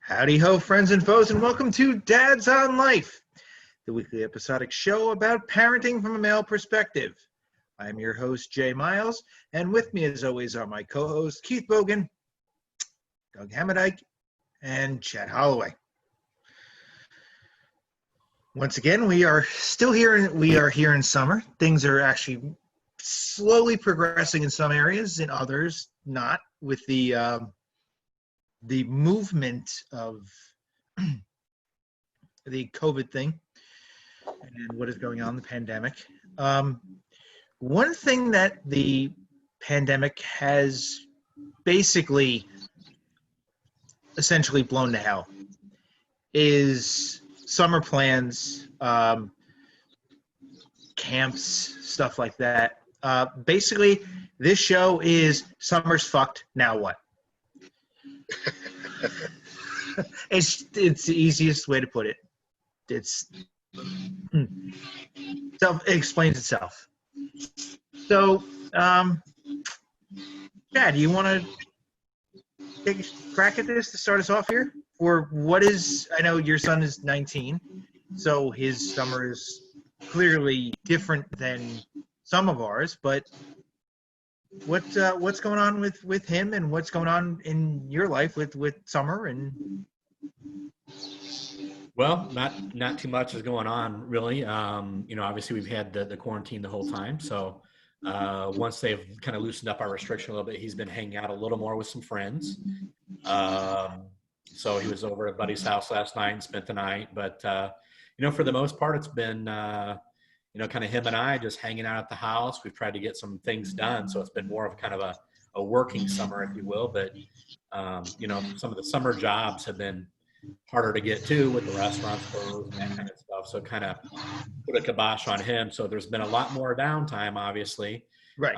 Howdy ho, friends and foes, and welcome to Dads on Life, the weekly episodic show about parenting from a male perspective. I'm your host, Jay Miles, and with me, as always, are my co-hosts, Keith Bogan, Doug Hammerdike, and Chad Holloway. Once again, we are still here. We are here in summer. Things are actually slowly progressing in some areas, in others not, with the movement of the COVID thing and what is going on, the pandemic. One thing that the pandemic has basically essentially blown to hell is summer plans, camps, stuff like that. Basically, this show is summer's fucked, now what? It's the easiest way to put it. It explains itself. So, Chad, do you want to take a crack at this to start us off here? Or what is, I know your son is 19, so his summer is clearly different than some of ours, but what's going on with him, and what's going on in your life with summer? And well, not too much is going on really. Obviously we've had the quarantine the whole time, so once they've kind of loosened up our restriction a little bit, he's been hanging out a little more with some friends. So he was over at a buddy's house last night and spent the night, but for the most part it's been kind of him and I just hanging out at the house. We've tried to get some things done, so it's been more of kind of a working summer, if you will. But some of the summer jobs have been harder to get to with the restaurants closed and that kind of stuff. So kind of put a kibosh on him. So there's been a lot more downtime, obviously. right.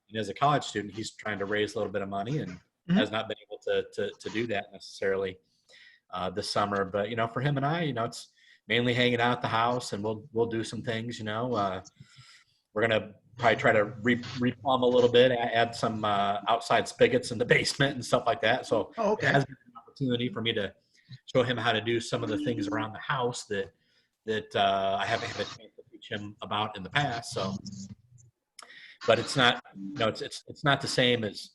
And as a college student, he's trying to raise a little bit of money and has not been able to do that necessarily this summer. But for him and I, it's mainly hanging out at the house, and we'll do some things. We're gonna probably try to replumb a little bit, add some outside spigots in the basement and stuff like that. So It has been an opportunity for me to show him how to do some of the things around the house that I haven't had a chance to teach him about in the past. So, but it's not, it's not the same as,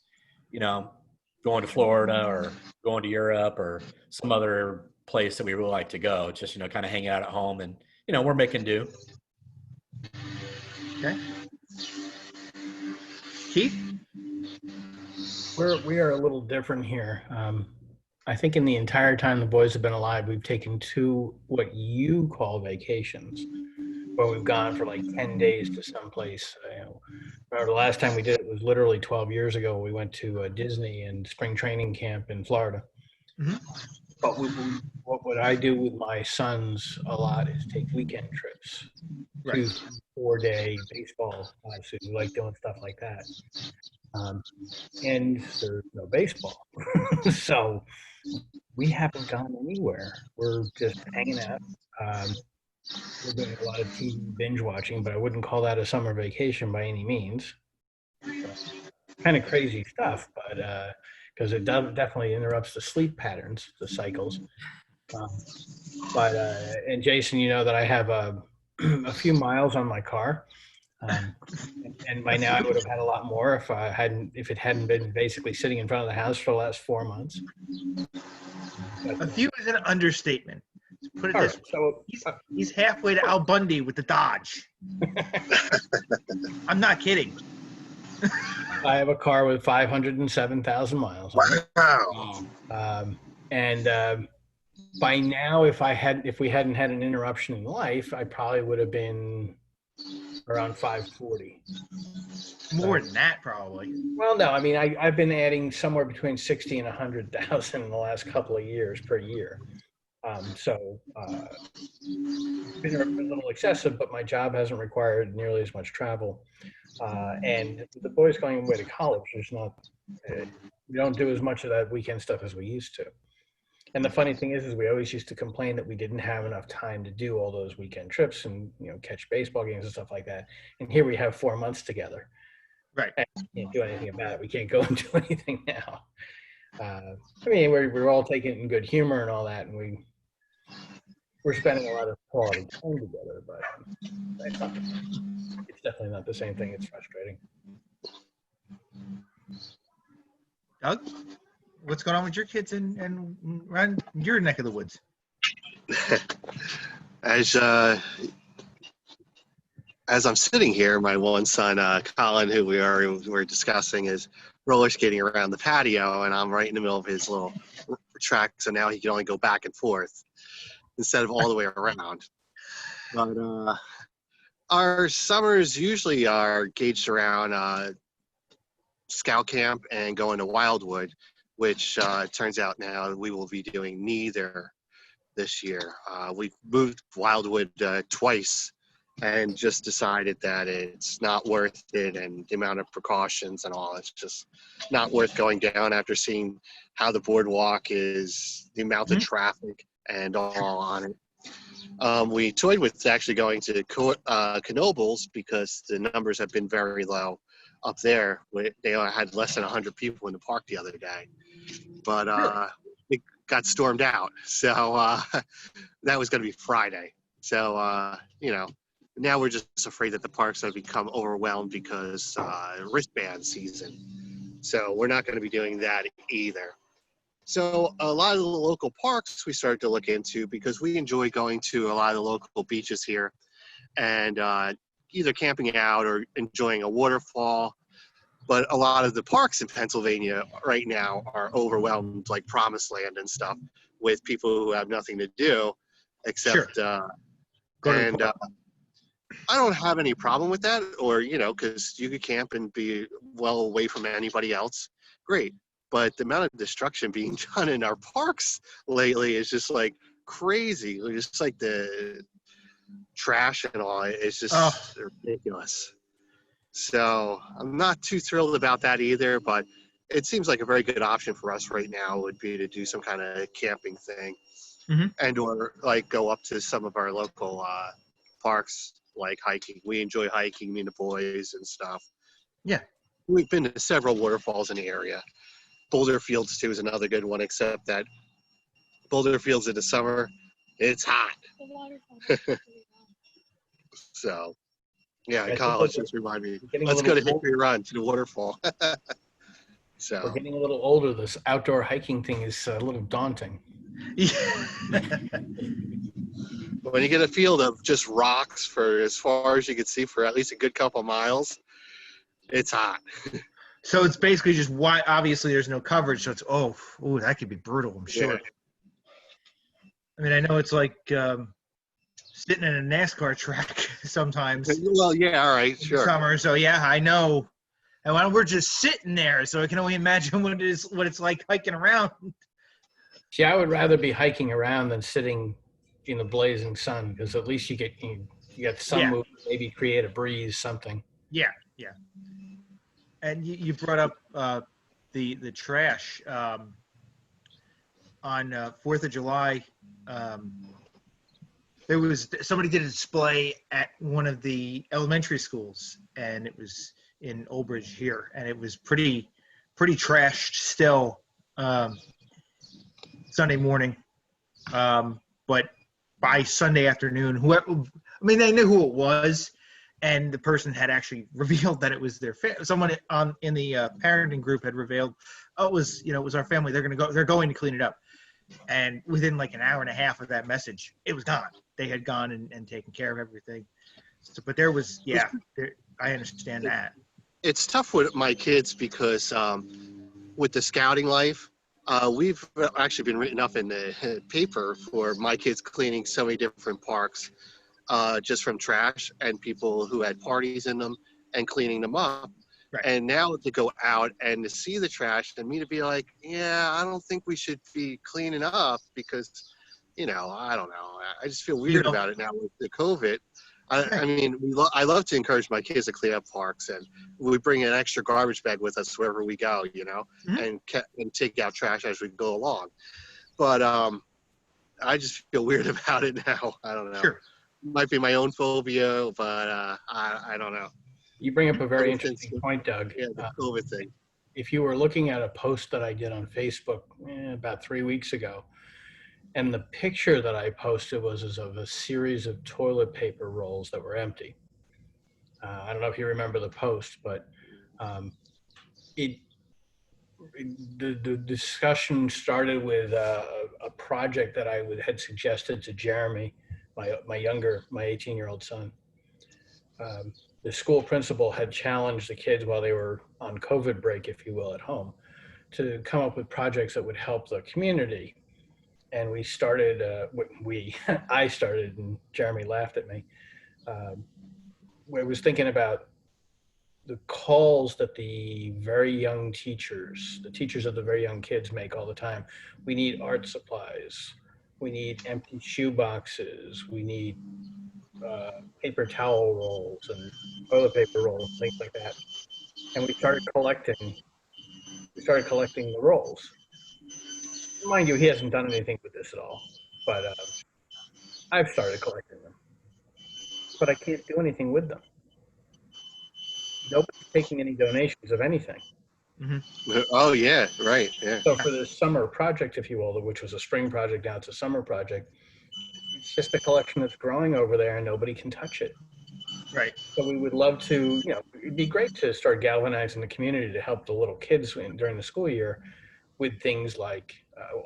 going to Florida or going to Europe or some other place that we really like to go. It's just, kind of hang out at home, and, we're making do. Okay. Keith? We are a little different here. I think in the entire time the boys have been alive, we've taken 2 what you call vacations, where we've gone for like 10 days to someplace. Remember the last time we did it was literally 12 years ago. We went to Disney and spring training camp in Florida. Mm-hmm. But what I do with my sons a lot is take weekend trips. Right. 2 4-day baseball classes. We like doing stuff like that. And there's no baseball. So we haven't gone anywhere. We're just hanging out. We're doing a lot of TV binge watching, but I wouldn't call that a summer vacation by any means. Kind of crazy stuff, but because it definitely interrupts the sleep patterns, the cycles. And Jason, that I have a few miles on my car. And by now I would have had a lot more if it hadn't been basically sitting in front of the house for the last 4 months. A few is an understatement. Put it this way. So he's halfway to Al Bundy with the Dodge. I'm not kidding. I have a car with 507,000 miles. Wow. And by now, if we hadn't had an interruption in life, I probably would have been around 540. More than that, probably. Well, no, I mean, I've been adding somewhere between 60 and 100,000 in the last couple of years per year. So it's been a little excessive, but my job hasn't required nearly as much travel. And the boys going away to college, we don't do as much of that weekend stuff as we used to. And the funny thing is we always used to complain that we didn't have enough time to do all those weekend trips and, catch baseball games and stuff like that. And here we have 4 months together. Right. And we can't do anything about it. We can't go and do anything now. I mean, we're all taking it in good humor and all that, and we're spending a lot of quality time together, but it's definitely not the same thing. It's frustrating. Doug, what's going on with your kids and around your neck of the woods? As I'm sitting here, my one son, Colin, who we're discussing, is roller skating around the patio, and I'm right in the middle of his little track, so now he can only go back and forth instead of all the way around. But our summers usually are gauged around scout camp and going to Wildwood, which turns out now we will be doing neither this year. We've moved Wildwood twice and just decided that it's not worth it, and the amount of precautions and all, it's just not worth going down after seeing how the boardwalk is, the amount of traffic and all on it. We toyed with actually going to Knoebels because the numbers have been very low up there. They had less than 100 people in the park the other day, but it got stormed out. So that was going to be Friday. So, now we're just afraid that the parks have become overwhelmed because wristband season. So we're not going to be doing that either. So a lot of the local parks we started to look into because we enjoy going to a lot of the local beaches here and either camping out or enjoying a waterfall. But a lot of the parks in Pennsylvania right now are overwhelmed, like Promised Land and stuff, with people who have nothing to do except I don't have any problem with that, or, because you could camp and be well away from anybody else. Great. But the amount of destruction being done in our parks lately is just like crazy. Just like the trash and all, it's just ridiculous. So I'm not too thrilled about that either, but it seems like a very good option for us right now would be to do some kind of camping thing and or like go up to some of our local parks, like hiking. We enjoy hiking, me and the boys and stuff. Yeah. We've been to several waterfalls in the area. Boulder Fields too is another good one, except that Boulder Fields in the summer, it's hot. So, yeah, college just remind me. Let's go to Hickory Run to the waterfall. So we're getting a little older. This outdoor hiking thing is a little daunting. When you get a field of just rocks for as far as you can see for at least a good couple miles, it's hot. So it's basically just why. Obviously, there's no coverage, so it's that could be brutal. I'm sure. Yeah. I mean, I know it's like sitting in a NASCAR track sometimes. Well, yeah, all right, sure. Summer, so yeah, I know. And we're just sitting there, so I can only imagine what it's like hiking around. See, I would rather be hiking around than sitting in the blazing sun, because at least you get sun movement, maybe create a breeze, something. Yeah. And you brought up the trash on 4th of July. There was somebody did a display at one of the elementary schools, and it was in Old Bridge here, and it was pretty trashed still Sunday morning, but by Sunday afternoon, they knew who it was. And the person had actually revealed that it was their someone in the parenting group had revealed, it was our family. They're going to clean it up. And within like an hour and a half of that message, it was gone. They had gone and taken care of everything. So, but there was, I understand that. It's tough with my kids because with the scouting life, we've actually been written up in the paper for my kids cleaning so many different parks. Just from trash and people who had parties in them and cleaning them up. Right. And now to go out and to see the trash and me to be like, I don't think we should be cleaning up because, I don't know. I just feel weird about it now with the COVID. I mean, I love to encourage my kids to clean up parks, and we bring an extra garbage bag with us wherever we go, and take out trash as we go along. But I just feel weird about it now. I don't know. Sure. Might be my own phobia, but I don't know. You bring up a very interesting point, Doug. Yeah, the COVID thing. if you were looking at a post that I did on Facebook about 3 weeks ago, and the picture that I posted was of a series of toilet paper rolls that were empty. I don't know if you remember the post, but it the discussion started with a project that I had suggested to Jeremy, my 18-year-old son. The school principal had challenged the kids while they were on COVID break, if you will, at home, to come up with projects that would help the community. And we started, I started, and Jeremy laughed at me. I was thinking about the calls that the very young teachers, the teachers of the very young kids make all the time. We need art supplies. We need empty shoe boxes. We need paper towel rolls and toilet paper rolls, things like that. And we started collecting the rolls. Mind you, he hasn't done anything with this at all, but I've started collecting them. But I can't do anything with them. Nobody's taking any donations of anything. Mm-hmm. Oh, yeah, right. Yeah. So for this summer project, if you will, which was a spring project, now it's a summer project, it's just a collection that's growing over there and nobody can touch it. Right. So we would love to, it'd be great to start galvanizing the community to help the little kids during the school year with things like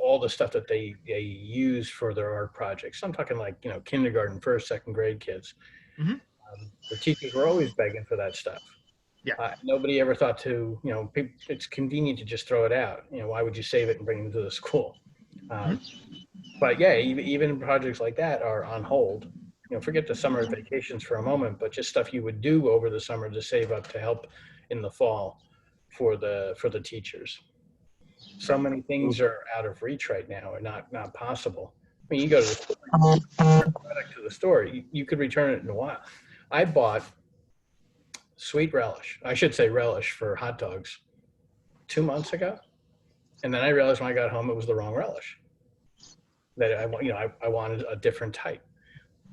all the stuff that they use for their art projects. I'm talking like, kindergarten, first, second grade kids. Mm-hmm. The teachers were always begging for that stuff. Yeah. Nobody ever thought to, it's convenient to just throw it out. Why would you save it and bring it to the school? But yeah, even projects like that are on hold. Forget the summer vacations for a moment, but just stuff you would do over the summer to save up to help in the fall for the teachers. So many things are out of reach right now, or not possible. I mean, you go to the store, you could return it in a while. I bought sweet relish, I should say relish, for hot dogs 2 months ago, and then I realized when I got home it was the wrong relish. That I wanted a different type,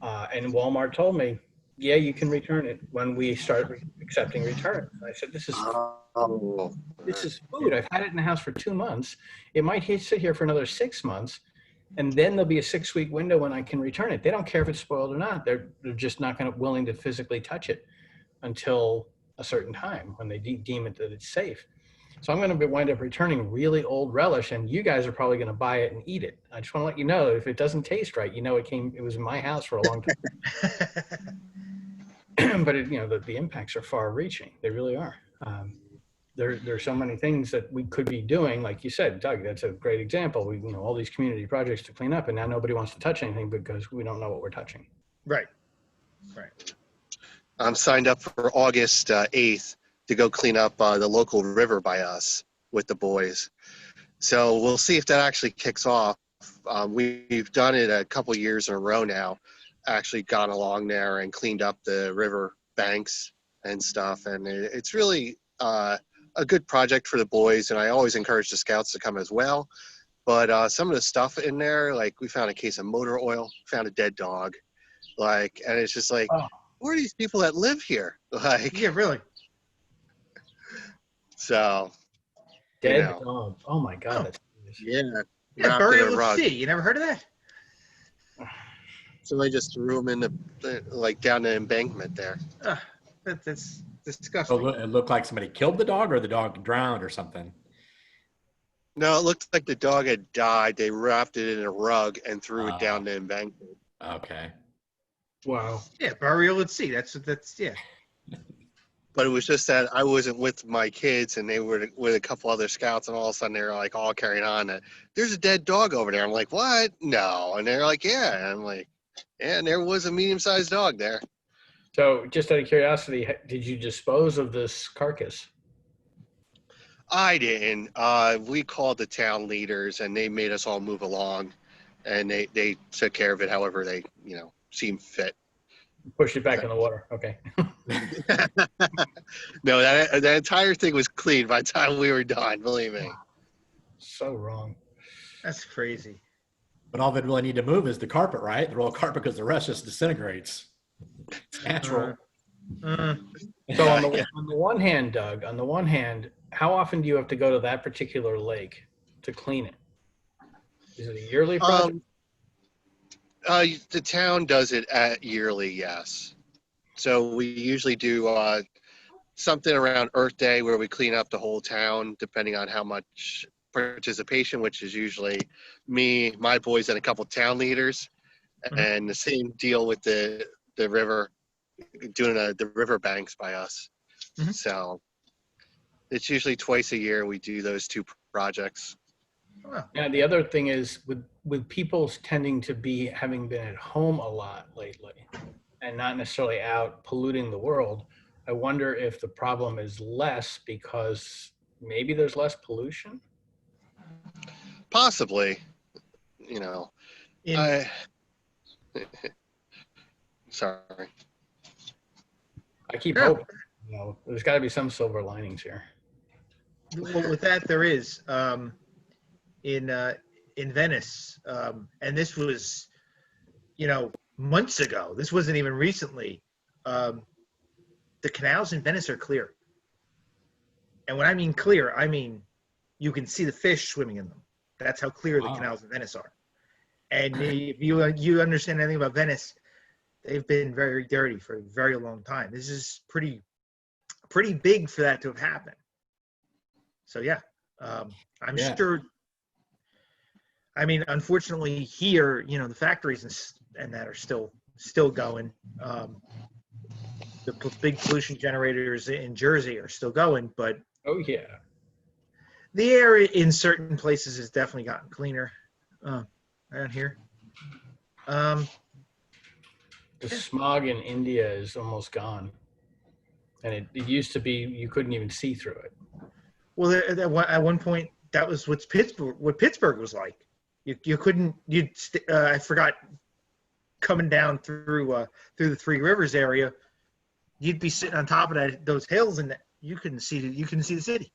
and Walmart told me, yeah, you can return it when we start accepting returns. I said, this is food. I've had it in the house for 2 months. It might sit here for another 6 months, and then there'll be a 6-week window when I can return it. They don't care if it's spoiled or not. They're just not willing to physically touch it until a certain time when they deem it that it's safe. So I'm going to wind up returning really old relish, and you guys are probably going to buy it and eat it. I just want to let you know, if it doesn't taste right, it was in my house for a long time. But the impacts are far-reaching. They really are. There's so many things that we could be doing, like you said, Doug. That's a great example. We all these community projects to clean up, and now nobody wants to touch anything because we don't know what we're touching. Right. I'm signed up for August 8th to go clean up the local river by us with the boys. So we'll see if that actually kicks off. We've done it a couple years in a row now, actually gone along there and cleaned up the river banks and stuff. And it's really a good project for the boys. And I always encourage the scouts to come as well. But some of the stuff in there, like we found a case of motor oil, found a dead dog, and it's just like, who are these people that live here? Yeah, really. So, dead dog. Oh my God. Yeah. Burial at sea. You never heard of that? So they just threw him in down the embankment there. That's disgusting. So it looked like somebody killed the dog, or the dog drowned or something. No, it looked like the dog had died. They wrapped it in a rug and threw it down the embankment. Okay. Wow. Yeah, burial at sea. That's yeah. But it was just that I wasn't with my kids, and they were with a couple other scouts, and all of a sudden they were like all carrying on that there's a dead dog over there. I'm like, what? No. And they're like, yeah. And I'm like, yeah, and there was a medium-sized dog there. So just out of curiosity, did you dispose of this carcass? I didn't. We called the town leaders, and they made us all move along, and they took care of it however they, seemed fit. Pushed it back in the water. Okay. No, that entire thing was clean by the time we were done, believe me. So wrong. That's crazy. But all they really need to move is the carpet, right? The roll of carpet, because the rest just disintegrates. It's natural. So on the one hand, Doug, on the one hand, how often do you have to go to that particular lake to clean it? Is it a yearly project? The town does it at yearly, yes. So we usually do something around Earth Day where we clean up the whole town, depending on how much participation, which is usually me, my boys, and a couple town leaders. Mhm. And the same deal with the river, doing the river banks by us. Mhm. So it's usually twice a year we do those two projects. Well, Now, the other thing is with people tending to be having been at home a lot lately and not necessarily out polluting the world, I wonder if the problem is less because maybe there's less pollution. Possibly, you know. in Sorry. I keep Yeah. hoping, there's got to be some silver linings here. well, with that there is in Venice, and this was months ago. This wasn't even recently. The canals in Venice are clear, and when I mean clear, I mean you can see the fish swimming in them. That's how clear the Wow. canals in Venice are. And if you understand anything about Venice, they've been very dirty for a very long time. This is pretty big for that to have happened. So yeah, I'm Yeah. sure. I mean, unfortunately, here, the factories and that are still going. The big pollution generators in Jersey are still going, but Oh yeah. the air in certain places has definitely gotten cleaner. Around here. The smog in India is almost gone. And it used to be you couldn't even see through it. Well, at one point, that was what Pittsburgh was like. You couldn't. I forgot. Coming down through the Three Rivers area, you'd be sitting on top of those hills, and you couldn't see the city.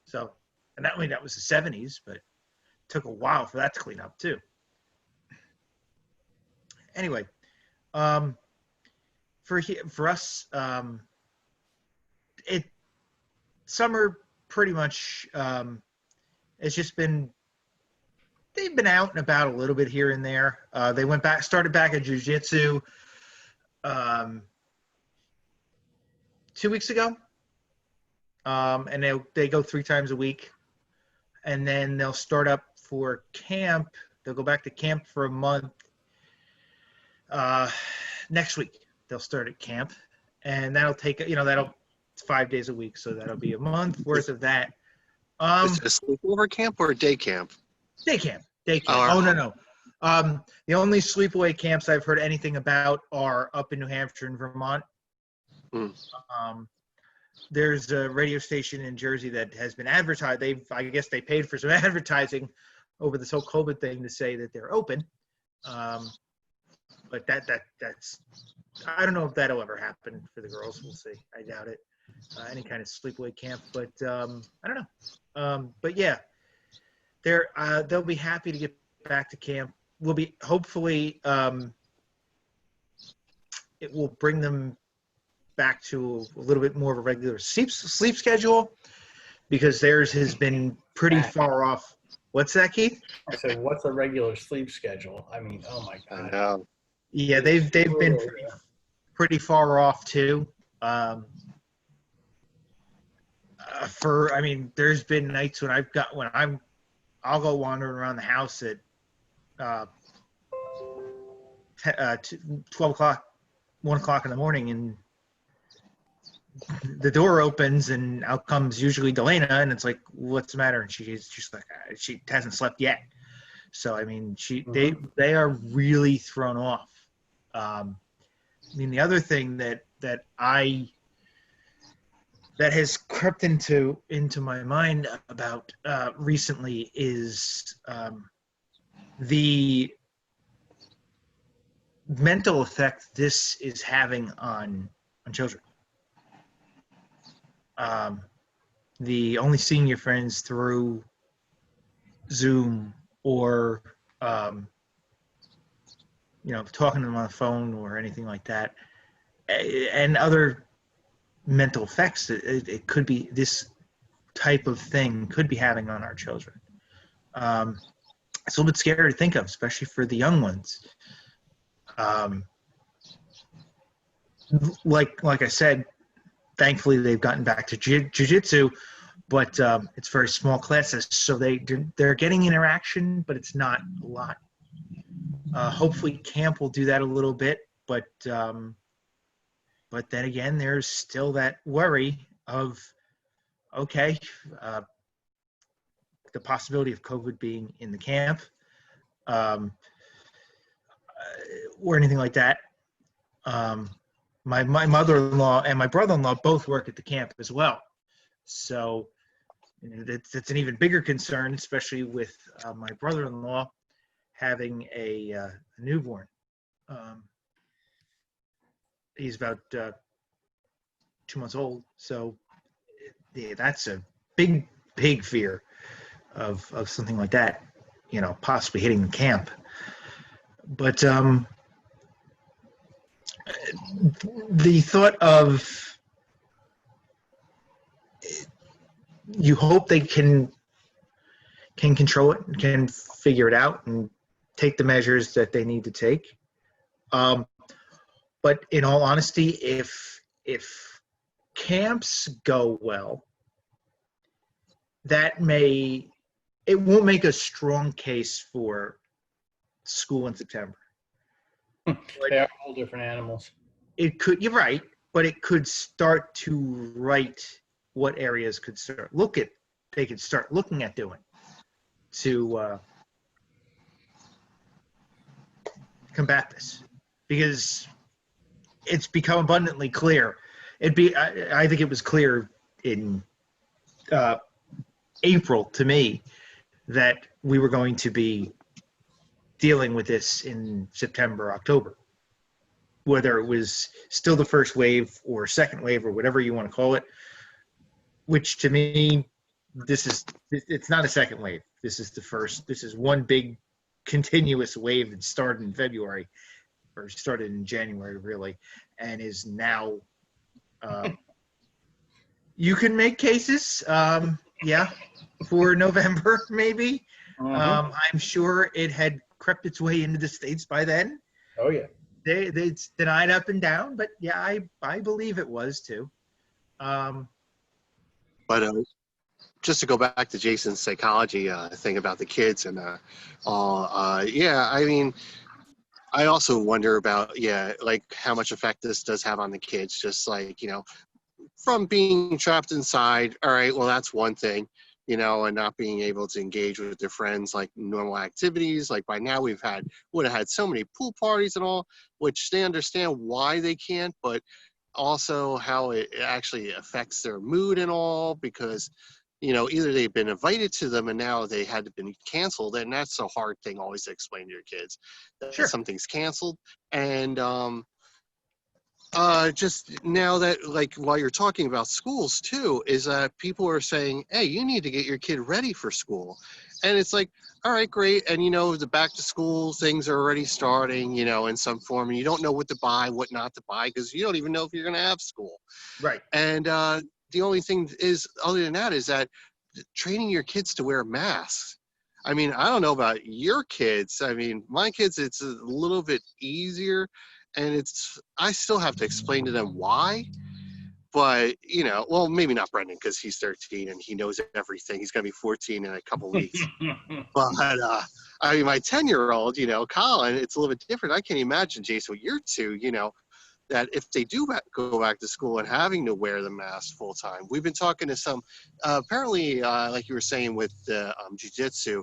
So, and that was the '70s, but it took a while for that to clean up too. Anyway, for us, summer pretty much it's just been. They've been out and about a little bit here and there. They started back at jiu-jitsu 2 weeks ago, and they go 3 times a week, and then they'll start up for camp. They'll go back to camp for a month. Next week they'll start at camp, and that'll take it's 5 days a week, so that'll be a month worth of that. Is it a sleepover camp or a day camp? Day camp. Oh, no. The only sleepaway camps I've heard anything about are up in New Hampshire and Vermont. There's a radio station in Jersey that has been advertised. I guess they paid for some advertising over this whole COVID thing to say that they're open. But that's I don't know if that'll ever happen for the girls. We'll see. I doubt it. Any kind of sleepaway camp, but I don't know. But yeah. They'll be happy to get back to camp. We'll be hopefully it will bring them back to a little bit more of a regular sleep schedule, because theirs has been pretty far off. What's that, Keith? I said, what's a regular sleep schedule? I mean, oh my I God. know. Yeah, they've been pretty far off too. There's been nights when I'll go wandering around the house at 12 o'clock, 1 o'clock in the morning, and the door opens and out comes usually Delana, and it's like, what's the matter? And she's like, she hasn't slept yet. So, I mean, they are really thrown off. The other thing that has crept into my mind about recently is the mental effect this is having on children. The only seeing your friends through Zoom or talking to them on the phone or anything like that, and other mental effects that it could be, this type of thing could be having on our children. It's a little bit scary to think of, especially for the young ones. Like I said, thankfully they've gotten back to jiu-jitsu, but it's very small classes, so they're getting interaction, but it's not a lot. Hopefully camp will do that a little bit, but then again, there's still that worry of, okay, the possibility of COVID being in the camp, or anything like that. My mother-in-law and my brother-in-law both work at the camp as well, so that's an even bigger concern, especially with my brother-in-law having a newborn. He's about 2 months old, so yeah, that's a big fear of something like that, possibly hitting the camp. But the thought of, you hope they can control it, can figure it out, and take the measures that they need to take. But in all honesty, if camps go well, it won't make a strong case for school in September. They are all different animals. It could, you're right, but it could start to write what areas they could start looking at doing to combat this, because it's become abundantly clear. I think it was clear in April to me that we were going to be dealing with this in September, October, whether it was still the first wave or second wave or whatever you want to call it, which to me, it's not a second wave. This is the first. This is one big continuous wave that started in February, or started in January really, and is now, you can make cases, for November maybe. I'm sure it had crept its way into the States by then. Oh yeah. It's denied up and down, but yeah, I believe it was too. But just to go back to Jason's psychology thing about the kids and I mean, I also wonder about, like how much effect this does have on the kids, just like, from being trapped inside. All right, well, that's one thing, and not being able to engage with their friends, like normal activities. Like by now would have had so many pool parties and all, which they understand why they can't, but also how it actually affects their mood and all, because either they've been invited to them and now they had to been canceled, and that's a hard thing always to explain to your kids that something's canceled. And just now that, like, while you're talking about schools too, is that people are saying, hey, you need to get your kid ready for school. And it's like, all right, great. And the back to school things are already starting, in some form, and you don't know what to buy, what not to buy, because you don't even know if you're going to have school. Right. And the only thing is, other than that, is that training your kids to wear masks. I mean, I don't know about your kids. I mean, my kids, it's a little bit easier, and I still have to explain to them why. But, well, maybe not Brendan, because he's 13 and he knows everything. He's going to be 14 in a couple weeks. But, I mean, my 10-year-old, Colin, it's a little bit different. I can't imagine, Jason, with your two, that if they do go back to school and having to wear the mask full time. We've been talking to some, apparently, like you were saying with the jiu-jitsu,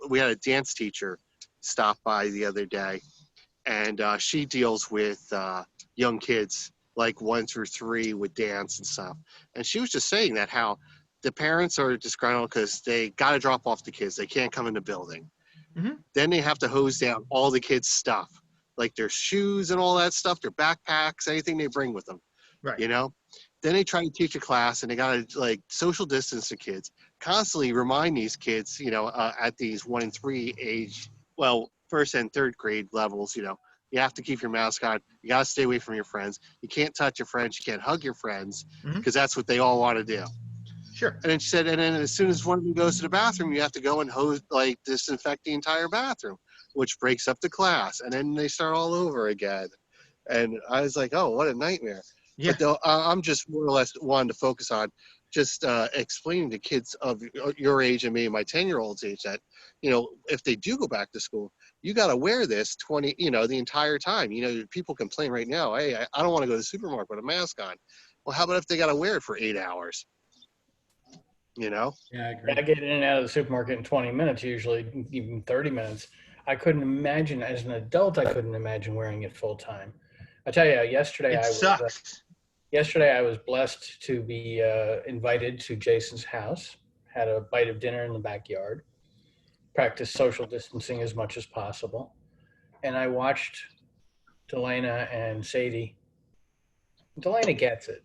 we had a dance teacher stop by the other day, and she deals with young kids, like 1 through 3 with dance and stuff. And she was just saying that how the parents are disgruntled because they got to drop off the kids. They can't come in the building. Mm-hmm. Then they have to hose down all the kids' stuff, like their shoes and all that stuff, their backpacks, anything they bring with them. Right. Then they try to teach a class, and they got to, like, social distance the kids, constantly remind these kids, at these 1 and 3 age, well, 1st and 3rd grade levels, You have to keep your mask on. You got to stay away from your friends. You can't touch your friends. You can't hug your friends because that's what they all want to do. Sure. And then she said, and then as soon as one of them goes to the bathroom, you have to go and disinfect the entire bathroom, which breaks up the class. And then they start all over again. And I was like, oh, what a nightmare. Yeah. But I'm just more or less wanting to focus on just explaining to kids of your age and me, my 10-year-old's age, that, if they do go back to school, you got to wear this the entire time. People complain right now, hey, I don't want to go to the supermarket with a mask on. Well, how about if they got to wear it for 8 hours? Yeah, I agree. I get in and out of the supermarket in 20 minutes, usually even 30 minutes. I couldn't imagine, as an adult, I couldn't imagine wearing it full time. I tell you, yesterday I was blessed to be invited to Jason's house, had a bite of dinner in the backyard, practiced social distancing as much as possible. And I watched Delana and Sadie. Delana gets it.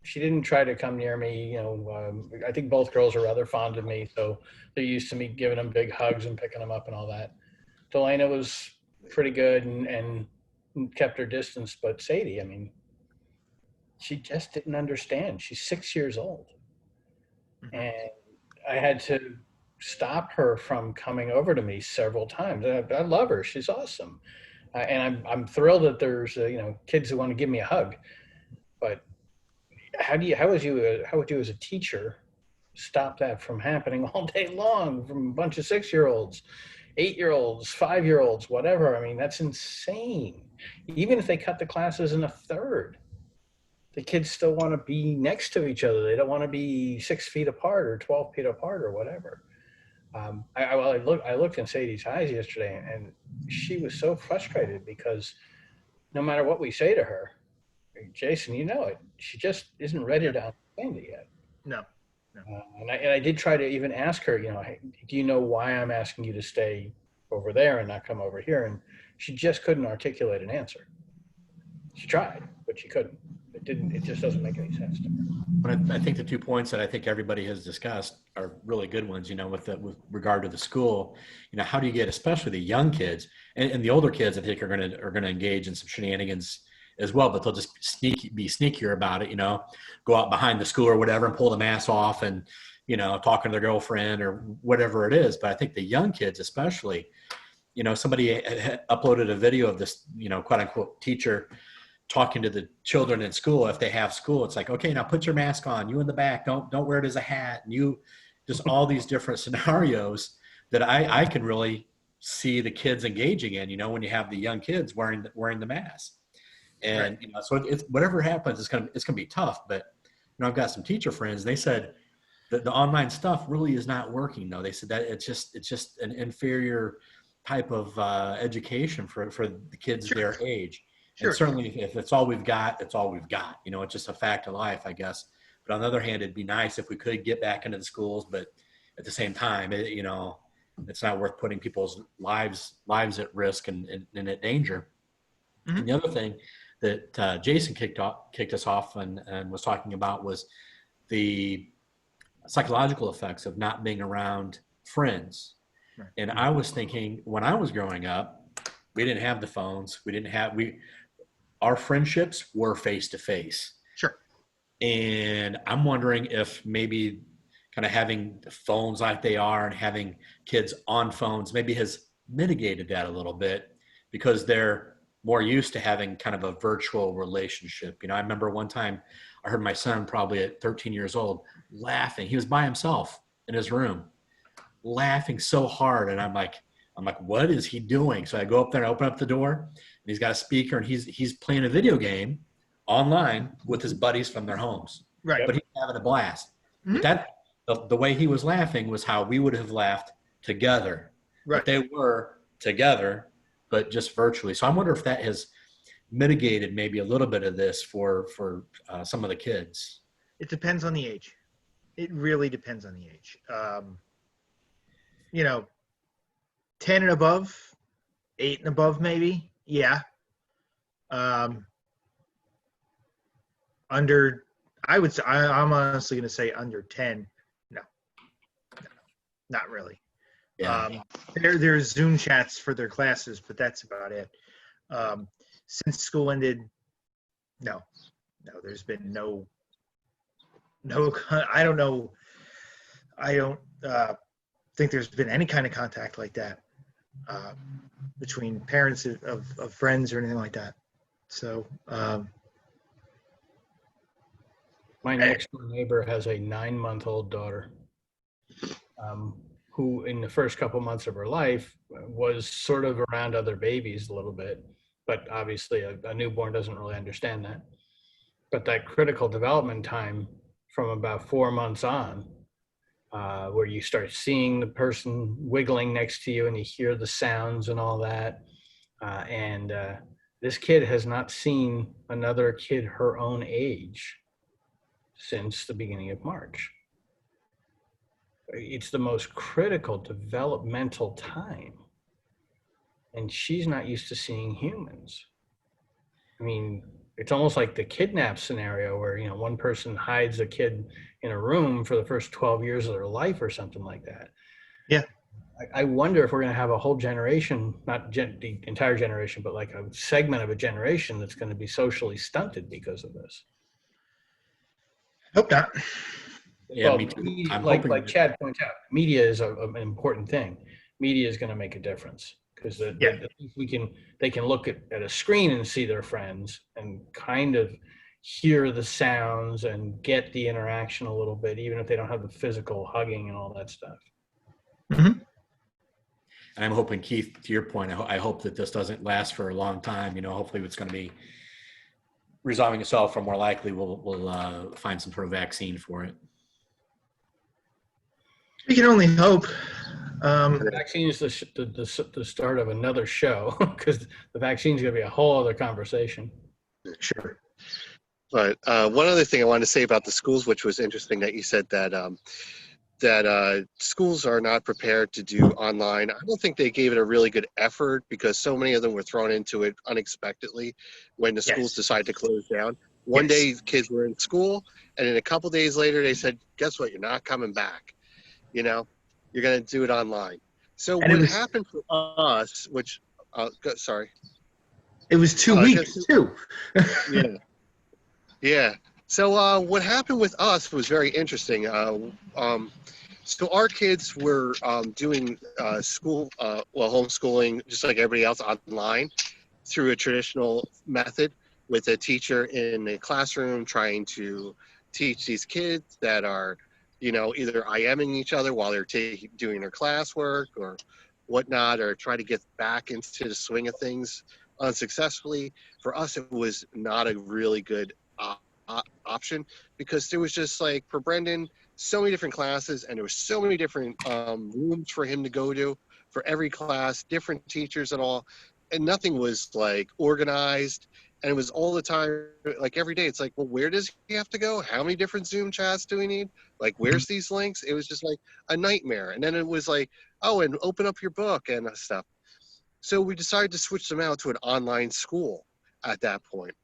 She didn't try to come near me. I think both girls are rather fond of me, so they're used to me giving them big hugs and picking them up and all that. Delana was pretty good and kept her distance, but Sadie, she just didn't understand. She's 6 years old. And I had to stop her from coming over to me several times. I love her. She's awesome. And I'm thrilled that there's, kids who want to give me a hug. But how would you as a teacher stop that from happening all day long from a bunch of 6-year-olds, 8-year-olds, 5-year-olds, whatever? That's insane. Even if they cut the classes in a third, the kids still want to be next to each other. They don't want to be 6 feet apart or 12 feet apart or whatever. I looked in Sadie's eyes yesterday, and she was so frustrated because no matter what we say to her, Jason, she just isn't ready to understand it yet. No. And I did try to even ask her, hey, do you know why I'm asking you to stay over there and not come over here? And she just couldn't articulate an answer. She tried, but she couldn't. It just doesn't make any sense to her. But I think the 2 points that I think everybody has discussed are really good ones, with regard to the school. How do you get, especially the young kids and the older kids, I think are going to engage in some shenanigans as well, but they'll just be sneakier about it, go out behind the school or whatever and pull the mask off and, talking to their girlfriend or whatever it is. But I think the young kids, especially, somebody had uploaded a video of this, quote unquote teacher talking to the children in school. If they have school, it's like, okay, now put your mask on, you in the back, don't wear it as a hat. And you just all these different scenarios that I can really see the kids engaging in, when you have the young kids wearing the mask. And, right. So it's whatever happens, it's going to be tough, but I've got some teacher friends, they said that the online stuff really is not working though. They said that it's just an inferior type of education for the kids their age. Sure. And certainly if it's all we've got, it's all we've got. It's just a fact of life, I guess. But on the other hand, it'd be nice if we could get back into the schools, but at the same time, it's not worth putting people's lives at risk and at danger. Mm-hmm. And the other thing that Jason kicked us off and was talking about was the psychological effects of not being around friends. Right. And I was thinking, when I was growing up, we didn't have the phones. Our friendships were face to face. Sure. And I'm wondering if maybe kind of having the phones like they are and having kids on phones maybe has mitigated that a little bit because they're more used to having kind of a virtual relationship. I remember one time I heard my son, probably at 13 years old, laughing. He was by himself in his room, laughing so hard. And I'm like, what is he doing? So I go up there and open up the door, and he's got a speaker, and he's playing a video game online with his buddies from their homes. Right. But he's having a blast. Mm-hmm. But the way he was laughing was how we would have laughed together. Right. But they were together, but just virtually. So I wonder if that has mitigated maybe a little bit of this for some of the kids. It depends on the age. It really depends on the age. 10 and above, 8 and above, maybe. Yeah. Under, I'm honestly going to say under 10. No, not really. Yeah. There's Zoom chats for their classes, but that's about it. Since school ended, no, there's been no, I don't know. I don't think there's been any kind of contact like that between parents of friends or anything like that. So, my next door neighbor has a 9-month-old daughter who in the first couple months of her life was sort of around other babies a little bit, but obviously a newborn doesn't really understand that. But that critical development time from about 4 months on, where you start seeing the person wiggling next to you and you hear the sounds and all that. And this kid has not seen another kid her own age since the beginning of March. It's the most critical developmental time. And she's not used to seeing humans. I mean, it's almost like the kidnap scenario where, one person hides a kid in a room for the first 12 years of their life or something like that. Yeah. I wonder if we're going to have a whole generation, not the entire generation, but like a segment of a generation that's going to be socially stunted because of this. Hope not. Yeah, Well, me too. media, I'm like hoping Chad points out, media is an important thing. Media is going to make a difference because they can look at a screen and see their friends and kind of hear the sounds and get the interaction a little bit, even if they don't have the physical hugging and all that stuff. Mm-hmm. And I'm hoping, Keith, to your point, I hope that this doesn't last for a long time. Hopefully it's going to be resolving itself, or more likely we'll find some sort of vaccine for it. We can only hope. The vaccine is the start of another show because the vaccine is going to be a whole other conversation. Sure. But one other thing I wanted to say about the schools, which was interesting that you said that schools are not prepared to do online. I don't think they gave it a really good effort because so many of them were thrown into it unexpectedly when the schools decided to close down. One day kids were in school, and then a couple days later they said, guess what, you're not coming back. You're going to do it online. So what happened for us, which, sorry. It was 2 weeks too. Yeah. So what happened with us was very interesting. So our kids were doing homeschooling just like everybody else online through a traditional method with a teacher in the classroom trying to teach these kids that are, either IMing each other while they're doing their classwork or whatnot, or try to get back into the swing of things unsuccessfully. For us, it was not a really good option because there was just like, for Brendan, so many different classes and there was so many different rooms for him to go to for every class, different teachers and all, and nothing was like organized. And it was all the time, like every day, it's like, well, where does he have to go? How many different Zoom chats do we need? Like, where's these links? It was just like a nightmare. And then it was like, oh, and open up your book and stuff. So we decided to switch them out to an online school at that point.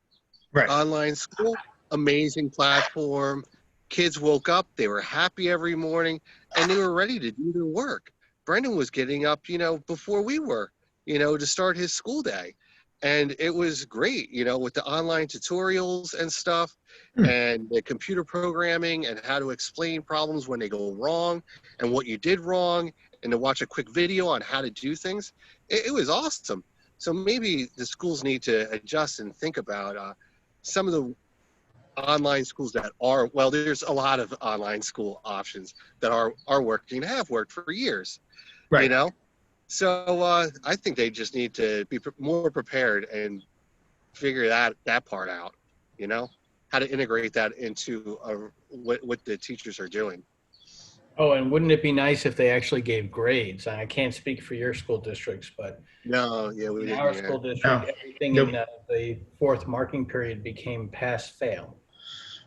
Right. Online school, amazing platform. Kids woke up, they were happy every morning, and they were ready to do their work. Brendan was getting up, before we were, to start his school day. And it was great, with the online tutorials and stuff and the computer programming and how to explain problems when they go wrong and what you did wrong and to watch a quick video on how to do things. It was awesome. So maybe the schools need to adjust and think about some of the online schools that are, well, there's a lot of online school options that are working, have worked for years, right. So I think they just need to be more prepared and figure that part out, how to integrate that into what the teachers are doing. Oh, and wouldn't it be nice if they actually gave grades? I can't speak for your school districts, but no, yeah, we didn't. Our school district, everything in the fourth marking period became pass-fail,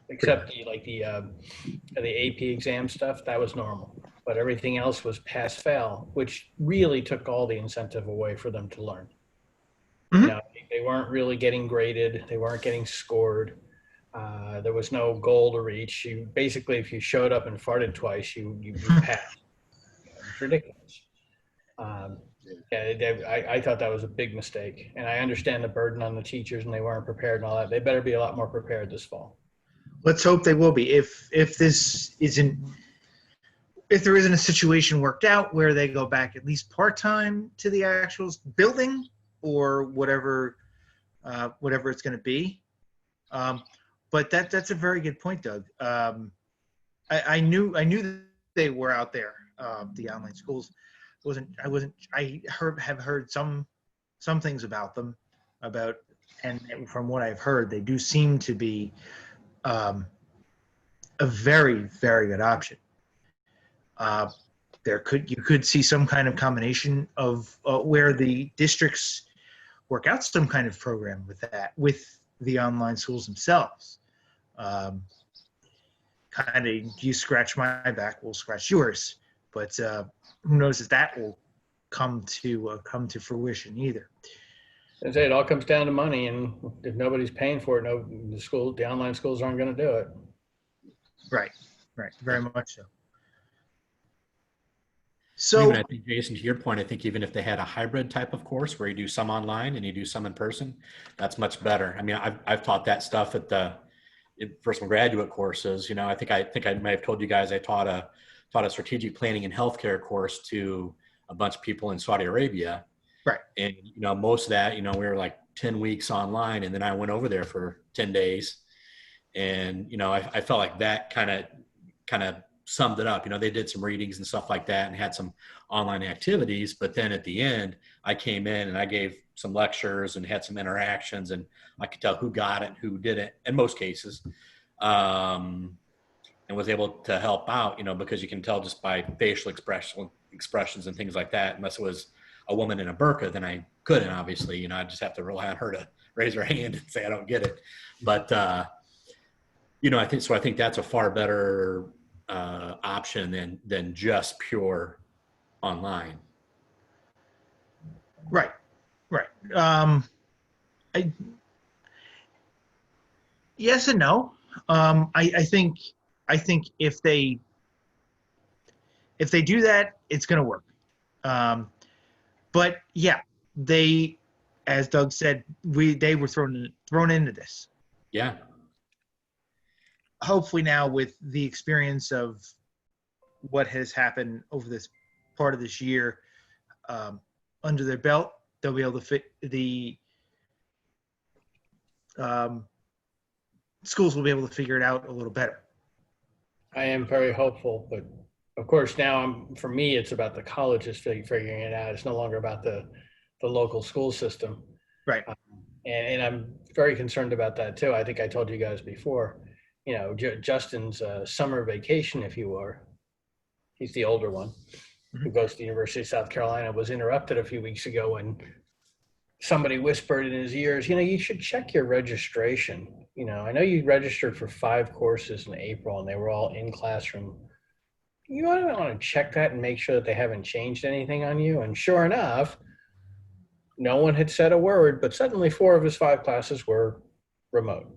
except the AP exam stuff. That was normal, but everything else was pass-fail, which really took all the incentive away for them to learn. Mm-hmm. They weren't really getting graded. They weren't getting scored. There was no goal to reach. You basically, if you showed up and farted twice, you passed. It's ridiculous. I thought that was a big mistake, and I understand the burden on the teachers, and they weren't prepared and all that. They better be a lot more prepared this fall. Let's hope they will be. If there isn't a situation worked out where they go back at least part-time to the actual building or whatever it's going to be. But that's a very good point, Doug. I knew that they were out there, the online schools. I have heard some things about them, and from what I've heard, they do seem to be a very, very good option. You could see some kind of combination of where the districts work out some kind of program with the online schools themselves. Kind of, you scratch my back, we'll scratch yours, but who knows if that will come to fruition either. I say it all comes down to money, and if nobody's paying for it, the online schools aren't going to do it. Right, very much so. So I think, Jason, to your point, I think even if they had a hybrid type of course where you do some online and you do some in person, that's much better. I mean, I've taught that stuff at the personal graduate courses. I think I may have told you guys I taught a strategic planning and healthcare course to a bunch of people in Saudi Arabia. Right. And most of that, we were like 10 weeks online, and then I went over there for 10 days, and I felt like that kind of summed it up. They did some readings and stuff like that and had some online activities, but then at the end I came in and I gave some lectures and had some interactions, and I could tell who got it and who didn't in most cases, and was able to help out, because you can tell just by facial expressions and things like that. Unless it was a woman in a burqa, then I couldn't, obviously, I just have to rely on her to raise her hand and say I don't get it. But I think that's a far better option than just pure online. Right. Yes and no. I think if they do that, it's going to work. But yeah, they, as Doug said, they were thrown into this. Yeah. Hopefully now, with the experience of what has happened over this part of this year under their belt, they'll be able to fit schools will be able to figure it out a little better. I am very hopeful, but of course now for me, it's about the colleges figuring it out. It's no longer about the local school system. Right. And I'm very concerned about that too. I think I told you guys before, Justin's summer vacation, if you will. He's the older one, who goes to the University of South Carolina, was interrupted a few weeks ago when somebody whispered in his ears, you should check your registration. I know you registered for 5 courses in April and they were all in classroom. You want to check that and make sure that they haven't changed anything on you. And sure enough, no one had said a word, but suddenly 4 of his 5 classes were remote.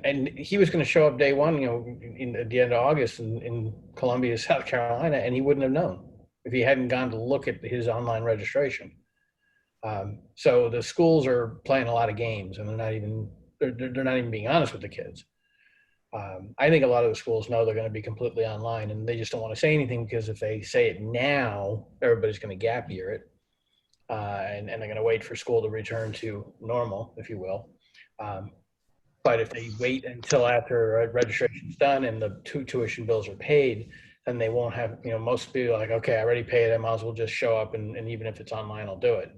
And he was going to show up day one, at the end of August in Columbia, South Carolina, and he wouldn't have known if he hadn't gone to look at his online registration. So the schools are playing a lot of games, and they're not even being honest with the kids. I think a lot of the schools know they're going to be completely online, and they just don't want to say anything, because if they say it now, everybody's going to gap year it, and they're going to wait for school to return to normal, if you will. But if they wait until after registration's done and the 2 tuition bills are paid, then they won't have, most people are like, okay, I already paid, I might as well just show up, and even if it's online, I'll do it.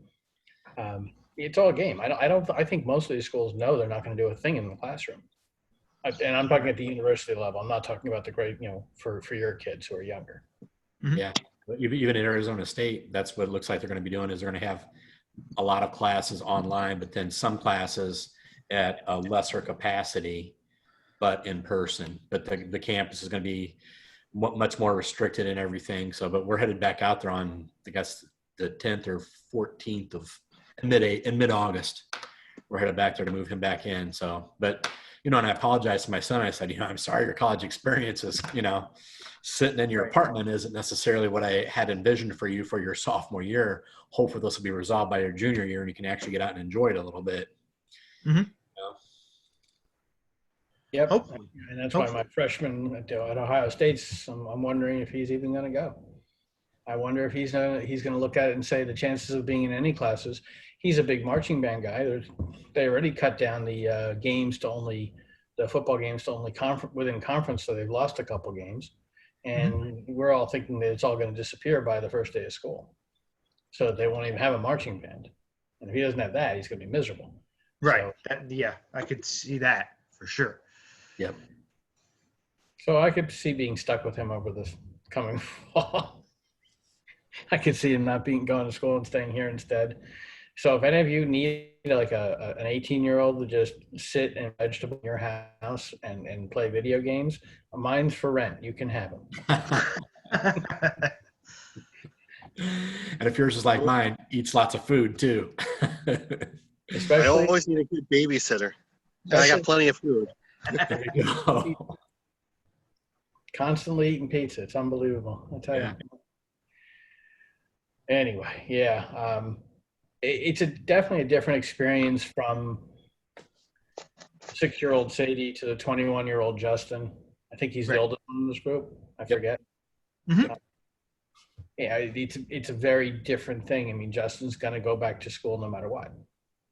It's all a game. I think most of these schools know they're not going to do a thing in the classroom. And I'm talking at the university level. I'm not talking about the grade, for your kids who are younger. Yeah. Even in Arizona State, that's what it looks like they're going to be doing, is they're going to have a lot of classes online, but then some classes at a lesser capacity, but in person. But the campus is going to be much more restricted and everything. So, but we're headed back out there on, I guess, the 10th or 14th of mid-August. We're headed back there to move him back in. So, but, and I apologized to my son. I said, I'm sorry your college experience is, sitting in your Right. apartment isn't necessarily what I had envisioned for you for your sophomore year. Hopefully this will be resolved by your junior year and you can actually get out and enjoy it a little bit. Mm-hmm. You know? Yep. Hopefully. And that's why my Hopefully. freshman at Ohio State's, I'm wondering if he's even going to go. I wonder if he's going to look at it and say the chances of being in any classes. He's a big marching band guy. They already cut down the football games to only within conference, so they've lost a couple games. And we're all thinking that it's all going to disappear by the first day of school. So they won't even have a marching band. And if he doesn't have that, he's going to be miserable. Right. So, Yeah, I could see that for sure. Yep. So I could see being stuck with him over this coming fall. I could see him not going to school and staying here instead. So if any of you need like an 18-year-old to just sit and vegetable in your house and play video games, mine's for rent. You can have him. And if yours is like mine, eats lots of food too. I always need a good babysitter. And I got plenty of food. There you go. Constantly eating pizza. It's unbelievable. I tell you. Anyway, yeah. It's definitely a different experience from 6-year-old Sadie to the 21-year-old Justin. I think he's the oldest one in this group. I forget. Mm-hmm. Yeah, it's a very different thing. I mean, Justin's going to go back to school no matter what,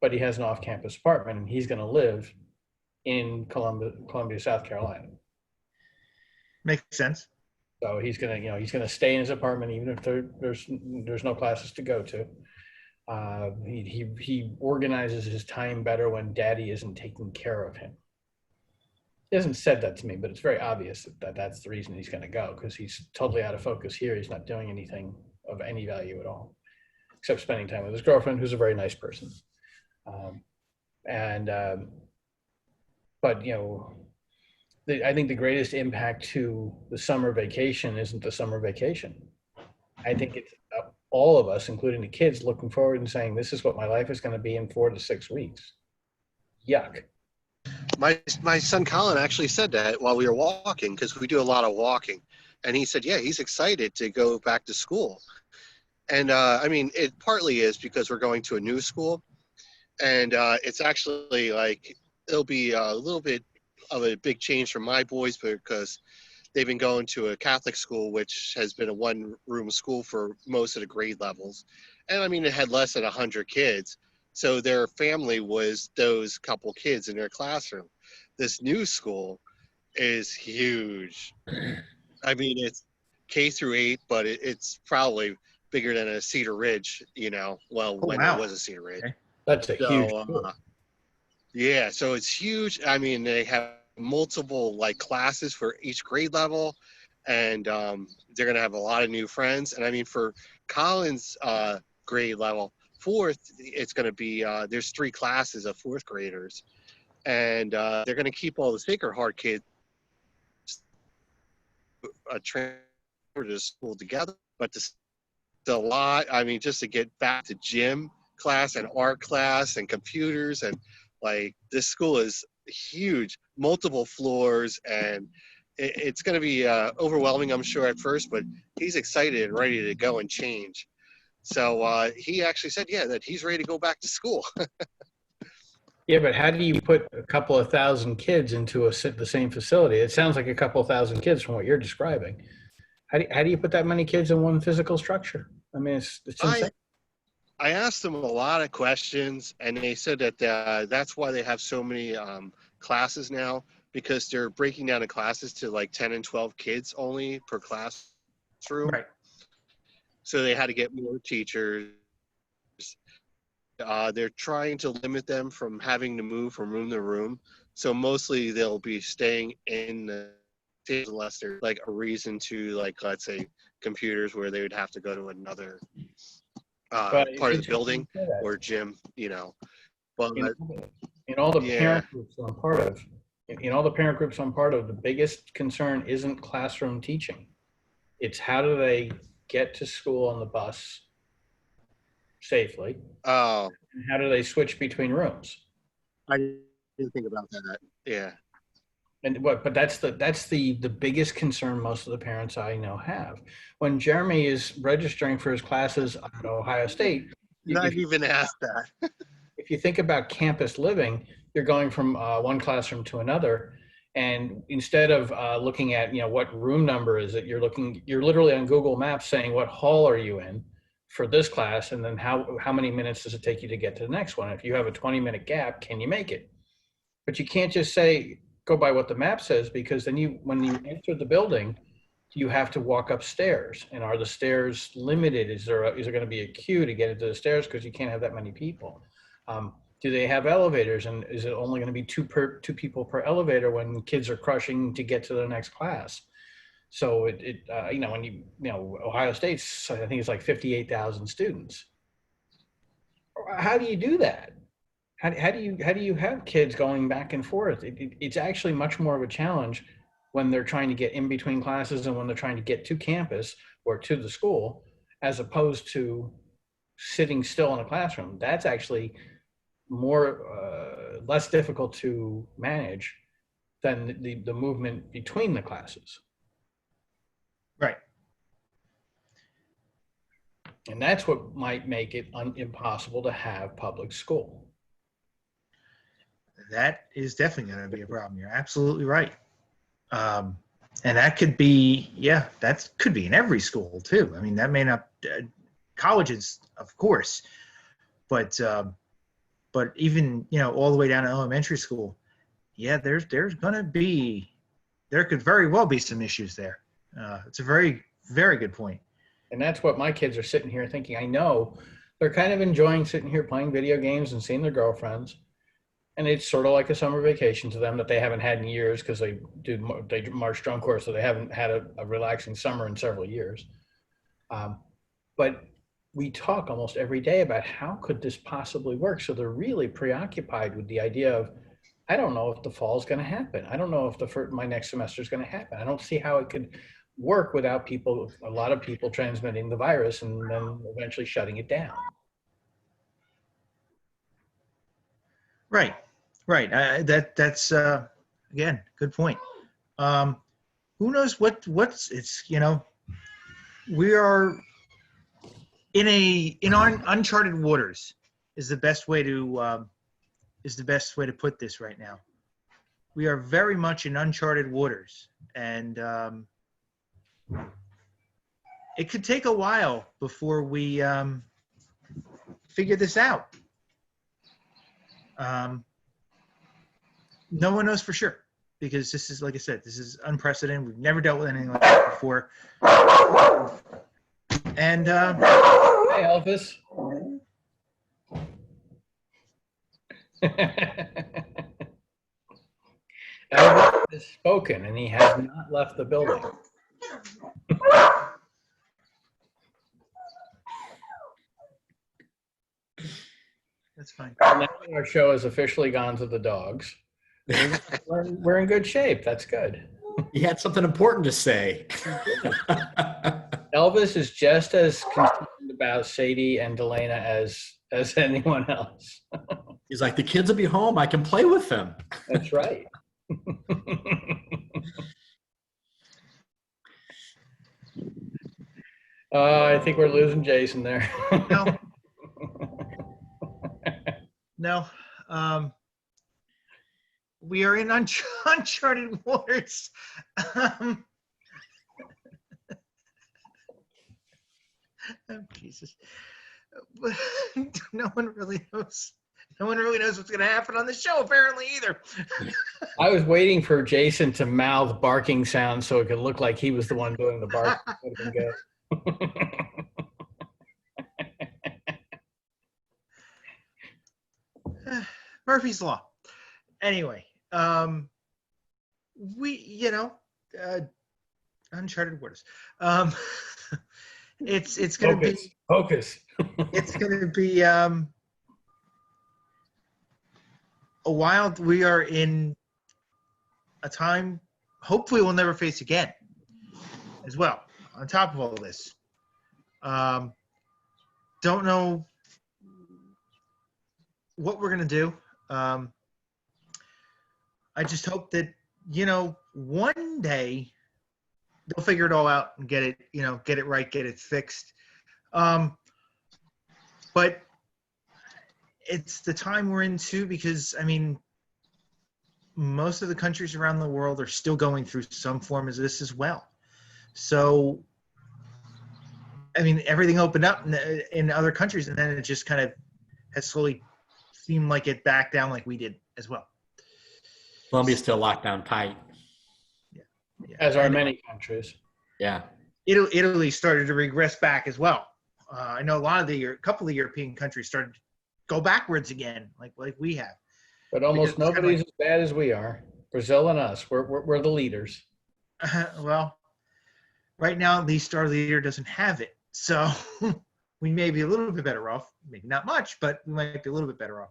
but he has an off-campus apartment, and he's going to live in Columbia, South Carolina. Makes sense. So he's gonna stay in his apartment even if there's no classes to go to. He organizes his time better when Daddy isn't taking care of him. He hasn't said that to me, but it's very obvious that that's the reason he's going to go, because he's totally out of focus here. He's not doing anything of any value at all, except spending time with his girlfriend, who's a very nice person. But I think the greatest impact to the summer vacation isn't the summer vacation. I think it's all of us, including the kids, looking forward and saying, this is what my life is going to be in 4 to 6 weeks. Yuck. My son Colin actually said that while we were walking, because we do a lot of walking. And he said, yeah, he's excited to go back to school. And I mean, it partly is because we're going to a new school. And it's actually like, it'll be a little bit of a big change for my boys because they've been going to a Catholic school, which has been a one-room school for most of the grade levels. And I mean, it had less than 100 kids. So their family was those couple kids in their classroom. This new school is huge. I mean, it's K through 8, but it's probably bigger than a Cedar Ridge, when it was a Cedar Ridge. Okay. That's a huge school. Yeah, so it's huge. I mean, they have multiple classes for each grade level, and they're going to have a lot of new friends. And I mean, for Colin's grade level, 4th, it's going to be there's 3 classes of 4th graders, and they're going to keep all the Sacred Heart kids transfer to school together. But a lot. I mean, just to get back to gym class and art class and computers, and this school is huge, multiple floors, and it's going to be overwhelming, I'm sure, at first, but he's excited and ready to go and change. So he actually said, that he's ready to go back to school. Yeah, but how do you put a couple of thousand kids into the same facility? It sounds like a couple of thousand kids from what you're describing. How do you put that many kids in one physical structure? I mean, it's insane. I asked them a lot of questions, and they said that that's why they have so many classes now, because they're breaking down the classes to 10 and 12 kids only per classroom. Right. So they had to get more teachers. They're trying to limit them from having to move from room to room. So mostly they'll be staying in the stage unless there's a reason to let's say computers where they would have to go to another part of the building or gym, But in all the parent groups I'm part of, the biggest concern isn't classroom teaching. It's how do they get to school on the bus safely? Oh. And how do they switch between rooms? I didn't think about that. Yeah. But that's the biggest concern most of the parents I know have. When Jeremy is registering for his classes at Ohio State, Not even asked that. if you think about campus living, you're going from one classroom to another, and instead of looking at what room number is it, you're literally on Google Maps saying what hall are you in for this class, and then how many minutes does it take you to get to the next one. If you have a 20-minute gap, can you make it? But you can't just go by what the map says, because then when you enter the building, you have to walk upstairs. And are the stairs limited? Is there going to be a queue to get into the stairs because you can't have that many people? Do they have elevators, and is it only going to be two people per elevator when kids are crushing to get to the next class? So when Ohio State's, I think it's like 58,000 students. How do you do that? How do you have kids going back and forth? It's actually much more of a challenge when they're trying to get in between classes and when they're trying to get to campus or to the school, as opposed to sitting still in a classroom. That's actually less difficult to manage than the movement between the classes. Right. And that's what might make it impossible to have public school. That is definitely going to be a problem. You're absolutely right. And that could be, that could be in every school too. I mean, that may not, colleges, of course, but even, all the way down to elementary school, there could very well be some issues there. It's a very, very good point. And that's what my kids are sitting here thinking. I know they're kind of enjoying sitting here playing video games and seeing their girlfriends. And it's sort of like a summer vacation to them that they haven't had in years, because they march drum corps, so they haven't had a relaxing summer in several years. But we talk almost every day about how could this possibly work. So they're really preoccupied with the idea of, I don't know if the fall is going to happen. I don't know if my next semester is going to happen. I don't see how it could work without a lot of people transmitting the virus and then eventually shutting it down. Right. That's again, good point. Who knows we are in uncharted waters is the best way to put this right now. We are very much in uncharted waters, and it could take a while before we figure this out. No one knows for sure, because this is, like I said, this is unprecedented. We've never dealt with anything like that before. And hey, Elvis. Elvis has spoken, and he has not left the building. That's fine. Now our show has officially gone to the dogs. We're in good shape. That's good. He had something important to say. Elvis is just as concerned about Sadie and Delana as anyone else. He's like, the kids will be home. I can play with them. That's right. I think we're losing Jason there. No. We are in uncharted waters. Oh, Jesus. No one really knows. No one really knows what's going to happen on the show, apparently, either. I was waiting for Jason to mouth barking sounds so it could look like he was the one doing the barking. That would have been good. Murphy's Law. Anyway, uncharted waters. It's going to be focus. It's going to be a while. We are in a time hopefully we'll never face again as well, on top of all this. Don't know what we're going to do. I just hope that one day they'll figure it all out and get it, get it right, get it fixed. But it's the time we're in too, because most of the countries around the world are still going through some form of this as well. So, everything opened up in other countries, and then it just kind of has slowly seemed like it backed down like we did as well. Colombia's still locked down tight. Yeah. As are many countries. Yeah. Italy started to regress back as well. I know a couple of European countries started to go backwards again, like we have. But almost nobody's as bad as we are. Brazil and us, we're the leaders. Well, right now, at least our leader doesn't have it. So we may be a little bit better off. Maybe not much, but we might be a little bit better off.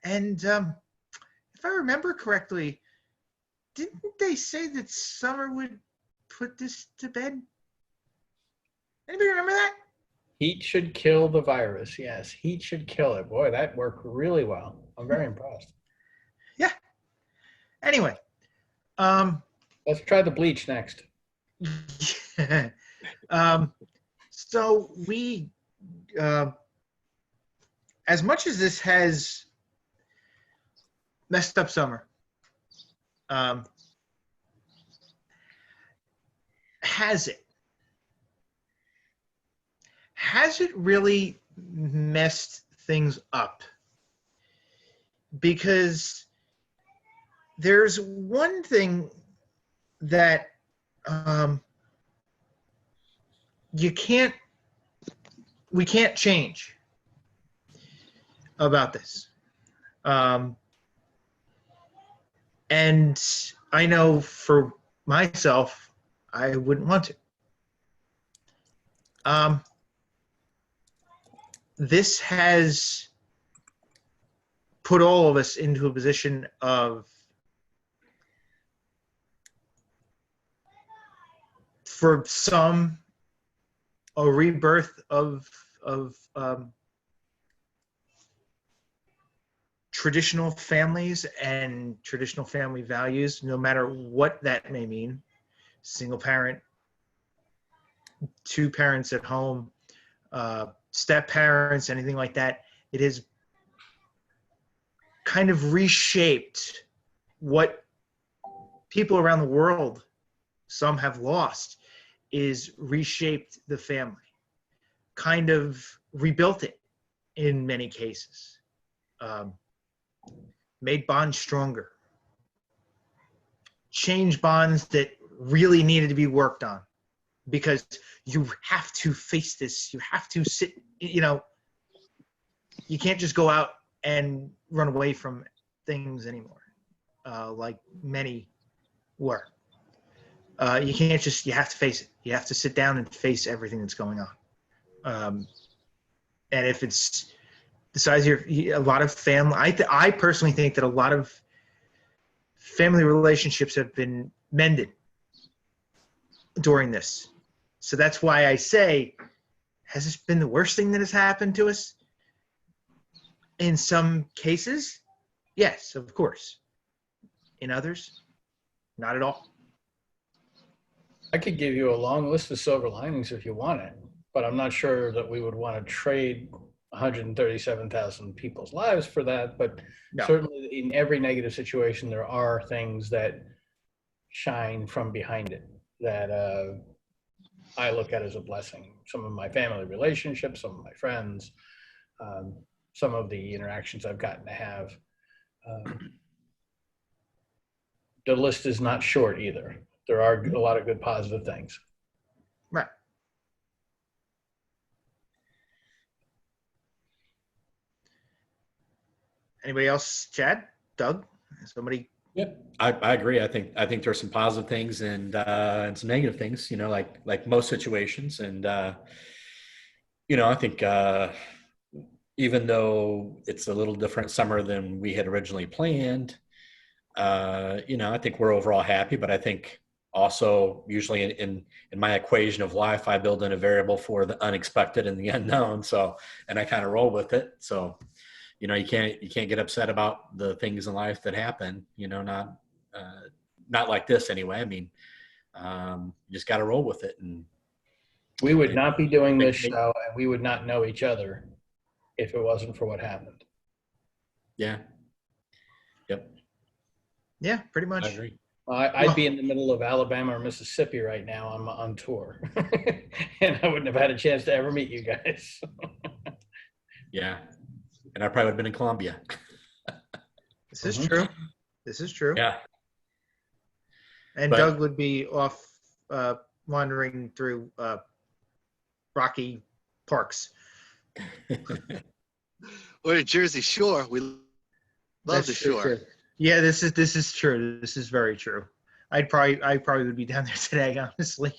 And if I remember correctly, didn't they say that summer would put this to bed? Anybody remember that? Heat should kill the virus. Yes, heat should kill it. Boy, that worked really well. I'm very impressed. Yeah. Anyway. Let's try the bleach next. So we, as much as this has messed up summer, has it really messed things up? Because there's one thing that we can't change about this. And I know for myself, I wouldn't want to. This has put all of us into a position of, for some, a rebirth of traditional families and traditional family values, no matter what that may mean. Single parent, two parents at home, step parents, anything like that. It has kind of reshaped what people around the world, some have lost, is reshaped the family, kind of rebuilt it in many cases, made bonds stronger, changed bonds that really needed to be worked on, because you have to face this. You have to sit, you can't just go out and run away from things anymore, like many were. You can't just, you have to face it. You have to sit down and face everything that's going on. And if it's the size of a lot of family, I personally think that a lot of family relationships have been mended during this. So that's why I say, has this been the worst thing that has happened to us? In some cases, yes, of course. In others, not at all. I could give you a long list of silver linings if you want it, but I'm not sure that we would want to trade 137,000 people's lives for that. But no. Certainly in every negative situation, there are things that shine from behind it that I look at as a blessing. Some of my family relationships, some of my friends, some of the interactions I've gotten to have. The list is not short either. There are a lot of good positive things. Right. Anybody else? Chad? Doug? Somebody? Yep, I agree. I think there's some positive things and some negative things, like most situations. And, I think even though it's a little different summer than we had originally planned, I think we're overall happy, but I think also usually in my equation of life, I build in a variable for the unexpected and the unknown. So, and I kind of roll with it. So, you can't get upset about the things in life that happen, not not like this anyway. I mean, you just got to roll with it. And we would not be doing this show, and we would not know each other if it wasn't for what happened. Yeah. Yep. Yeah, pretty much. I agree. I'd be in the middle of Alabama or Mississippi right now. I'm on tour, and I wouldn't have had a chance to ever meet you guys. Yeah. And I probably would have been in Colombia. This is true. This is true. Yeah. And But- Doug would be off wandering through rocky parks. Or the Jersey Shore. We love That's the true, shore. too. Yeah, this is true. This is very true. I probably would be down there today, honestly.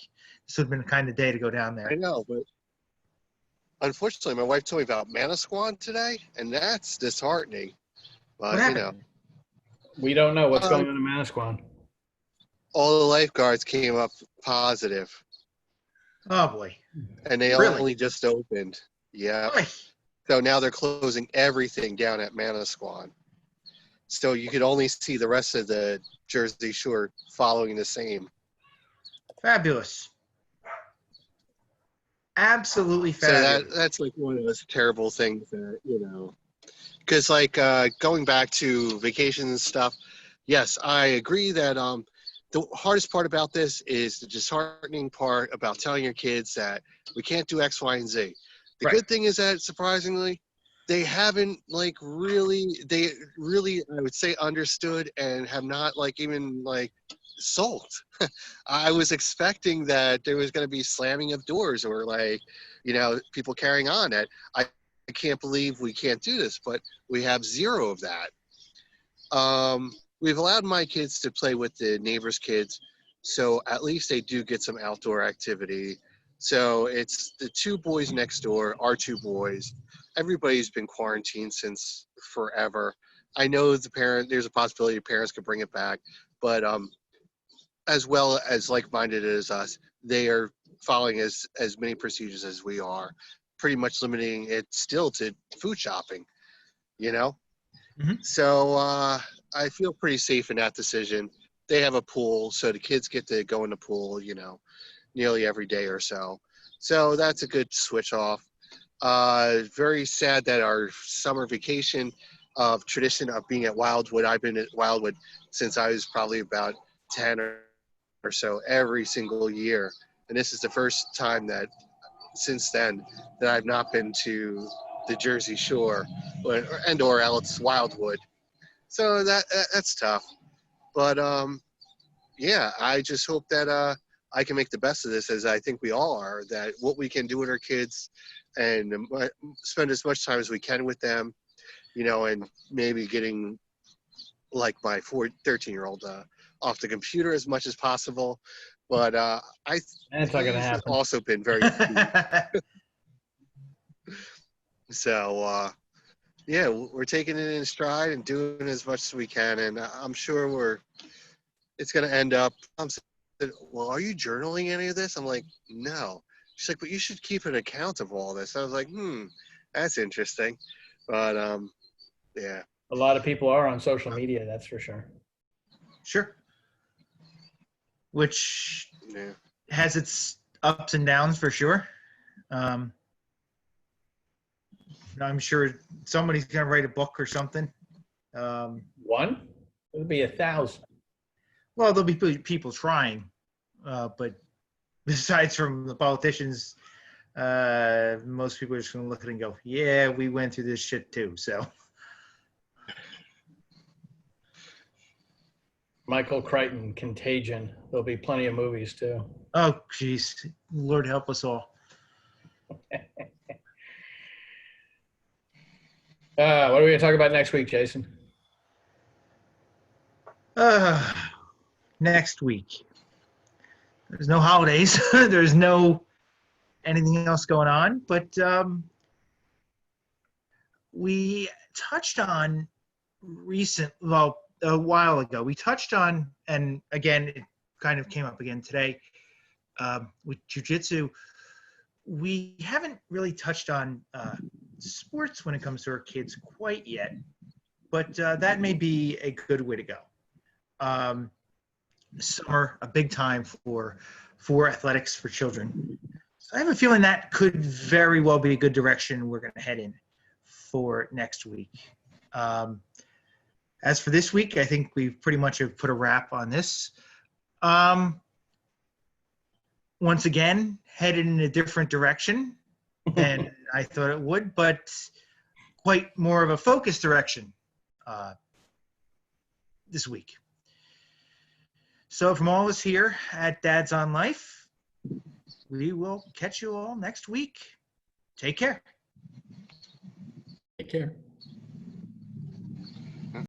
This would have been the kind of day to go down there. I know, but unfortunately, my wife told me about Manasquan today, and that's disheartening. But, What happened? We don't know what's going on in Manasquan. All the lifeguards came up positive, Oh boy. and they Really? only just opened. Yeah. Oy. So now they're closing everything down at Manasquan. So you could only see the rest of the Jersey Shore following the same. Fabulous. Absolutely So fabulous. that's like one of those terrible things that, because like going back to vacations and stuff, yes, I agree that the hardest part about this is the disheartening part about telling your kids that we can't do X, Y, and Z. The Right. good thing is that surprisingly, they haven't I would say understood and have not even sulked. I was expecting that there was going to be slamming of doors or people carrying on that I can't believe we can't do this, but we have zero of that. We've allowed my kids to play with the neighbors' kids, so at least they do get some outdoor activity. So it's the two boys next door, our two boys. Everybody's been quarantined since forever. I know there's a possibility parents could bring it back, but as well as like-minded as us, they are following as many procedures as we are, pretty much limiting it still to food shopping, Mhm. So I feel pretty safe in that decision. They have a pool, so the kids get to go in the pool, nearly every day or so. So that's a good switch off. Very sad that our summer vacation of tradition of being at Wildwood, I've been at Wildwood since I was probably about 10 or so every single year. And this is the first time that since then that I've not been to the Jersey Shore or else Wildwood. So that's tough. But yeah, I just hope that I can make the best of this, as I think we all are, that what we can do with our kids and spend as much time as we can with them, and maybe getting like my 13-year-old off the computer as much as possible. But That's not going to happen. also been very so yeah, we're taking it in stride and doing as much as we can, and I'm sure it's going to end up. I'm saying, well, are you journaling any of this? I'm like, no. She's like, but you should keep an account of all this. I was like, that's interesting. But yeah. A lot of people are on social media, that's for sure. Sure. Which Yeah. has its ups and downs for sure. I'm sure somebody's going to write a book or something. One? It'll be 1,000. Well, there'll be people trying, but besides from the politicians, most people are just going to look at it and go, yeah, we went through this shit too. So Michael Crichton, Contagion. There'll be plenty of movies too. oh, geez, Lord help us all. What are we going to talk about next week, Jason? Next week. There's no holidays. There's no anything else going on, but we touched on a while ago, we touched on, and again, it kind of came up again today, with jiu-jitsu. We haven't really touched on sports when it comes to our kids quite yet, but that may be a good way to go. summer, a big time for athletics for children. So I have a feeling that could very well be a good direction we're going to head in for next week. As for this week, I think we've pretty much have put a wrap on this. Once again, headed in a different direction than I thought it would, but quite more of a focused direction this week. So from all of us here at Dads on Life, we will catch you all next week. Take care. Take care.